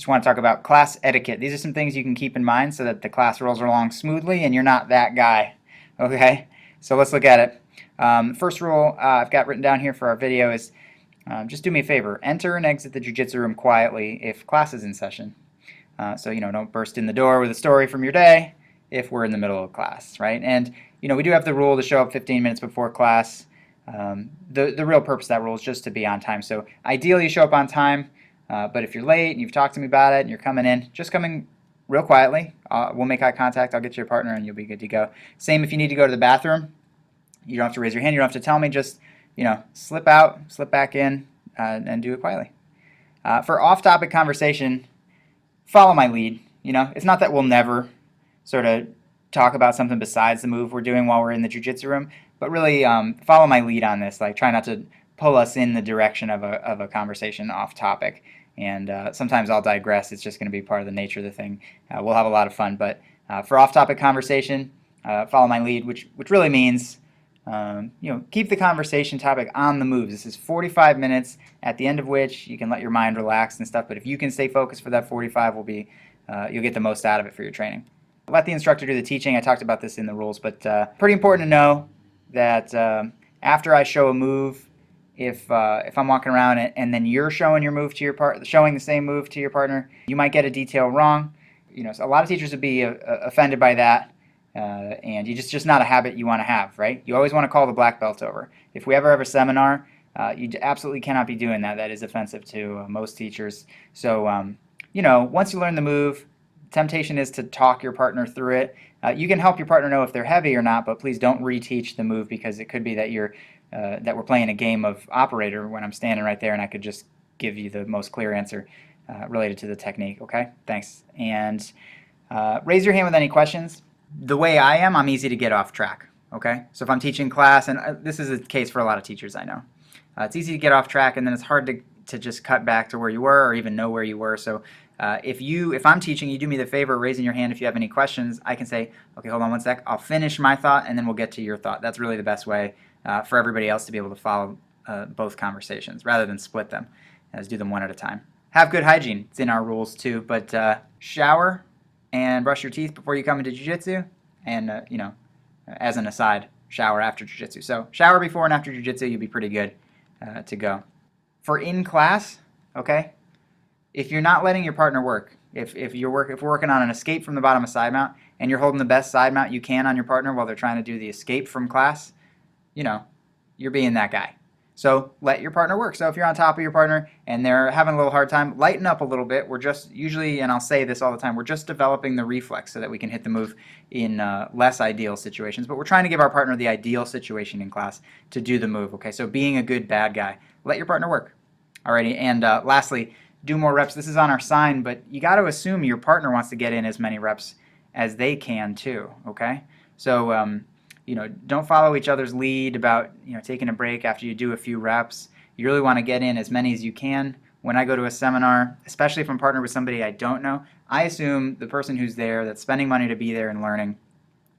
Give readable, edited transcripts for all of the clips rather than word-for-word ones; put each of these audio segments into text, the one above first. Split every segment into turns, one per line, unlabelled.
just want to talk about class etiquette. These are some things you can keep in mind so that the class rolls along smoothly and you're not that guy. Okay, so let's look at it. First rule I've got written down here for our video is just do me a favor. Enter and exit the jiu-jitsu room quietly if class is in session. So, don't burst in the door with a story from your day if we're in the middle of class, right? And, we do have the rule to show up 15 minutes before class. The real purpose of that rule is just to be on time. So ideally you show up on time, but if you're late and you've talked to me about it and you're coming in, just coming real quietly. We'll make eye contact. I'll get your partner and you'll be good to go. Same if you need to go to the bathroom. You don't have to raise your hand. You don't have to tell me. Just, slip out, slip back in, and do it quietly. For off-topic conversation, follow my lead. It's not that we'll never sort of talk about something besides the move we're doing while we're in the jiu-jitsu room, but really follow my lead on this. Like, try not to pull us in the direction of a conversation off topic. And sometimes I'll digress. It's just going to be part of the nature of the thing. We'll have a lot of fun. But for off-topic conversation, follow my lead, which really means keep the conversation topic on the moves. This is 45 minutes, at the end of which you can let your mind relax and stuff. But if you can stay focused for that 45, you'll get the most out of it for your training. Let the instructor do the teaching. I talked about this in the rules, but pretty important to know that after I show a move, if I'm walking around and then you're showing your move to your showing the same move to your partner, you might get a detail wrong. So a lot of teachers would be offended by that, and it's just not a habit you want to have, right? You always want to call the black belt over. If we ever have a seminar, you absolutely cannot be doing that. That is offensive to most teachers. So once you learn the move, temptation is to talk your partner through it. You can help your partner know if they're heavy or not, but please don't reteach the move, because it could be that that we're playing a game of operator when I'm standing right there and I could just give you the most clear answer related to the technique. Okay, thanks. And raise your hand with any questions. The way I am, I'm easy to get off track. Okay, so if I'm teaching class, and this is the case for a lot of teachers I know, it's easy to get off track, and then it's hard to just cut back to where you were or even know where you were. So if I'm teaching, you do me the favor of raising your hand if you have any questions. I can say, okay, hold on one sec, I'll finish my thought and then we'll get to your thought. That's really the best way for everybody else to be able to follow both conversations rather than split them. Let's do them one at a time. Have good hygiene. It's in our rules too, but shower and brush your teeth before you come into jiu-jitsu, and as an aside, shower after jiu-jitsu. So shower before and after jiu-jitsu, you'll be pretty good to go. For in class, okay, if you're not letting your partner work, if we're working on an escape from the bottom of side mount and you're holding the best side mount you can on your partner while they're trying to do the escape from class, you're being that guy. So let your partner work. So if you're on top of your partner and they're having a little hard time, lighten up a little bit. We're just usually, and I'll say this all the time, we're just developing the reflex so that we can hit the move in less ideal situations. But we're trying to give our partner the ideal situation in class to do the move. Okay, so being a good bad guy, let your partner work. Alrighty, and lastly, do more reps. This is on our sign, but you got to assume your partner wants to get in as many reps as they can too. Okay, so don't follow each other's lead about taking a break after you do a few reps. You really want to get in as many as you can. When I go to a seminar, especially if I'm partnered with somebody I don't know, I assume the person who's there, that's spending money to be there and learning,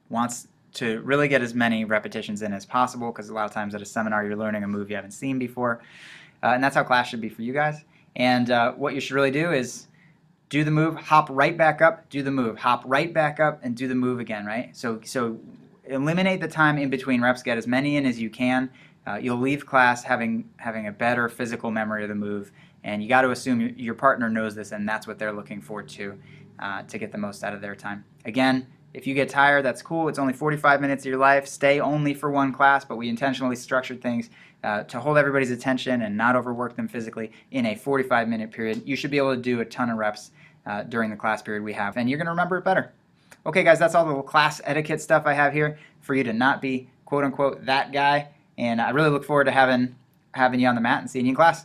wants to really get as many repetitions in as possible, because a lot of times at a seminar you're learning a move you haven't seen before, and that's how class should be for you guys. And what you should really do is do the move, hop right back up, do the move, hop right back up, and do the move again, right? So eliminate the time in between reps, get as many in as you can. You'll leave class having a better physical memory of the move, and you got to assume your partner knows this, and that's what they're looking forward to get the most out of their time. Again, if you get tired, that's cool. It's only 45 minutes of your life. Stay only for one class, but we intentionally structured things to hold everybody's attention and not overwork them physically in a 45-minute period. You should be able to do a ton of reps during the class period we have, and you're going to remember it better. Okay, guys, that's all the little class etiquette stuff I have here for you to not be, quote-unquote, that guy. And I really look forward to having you on the mat and seeing you in class.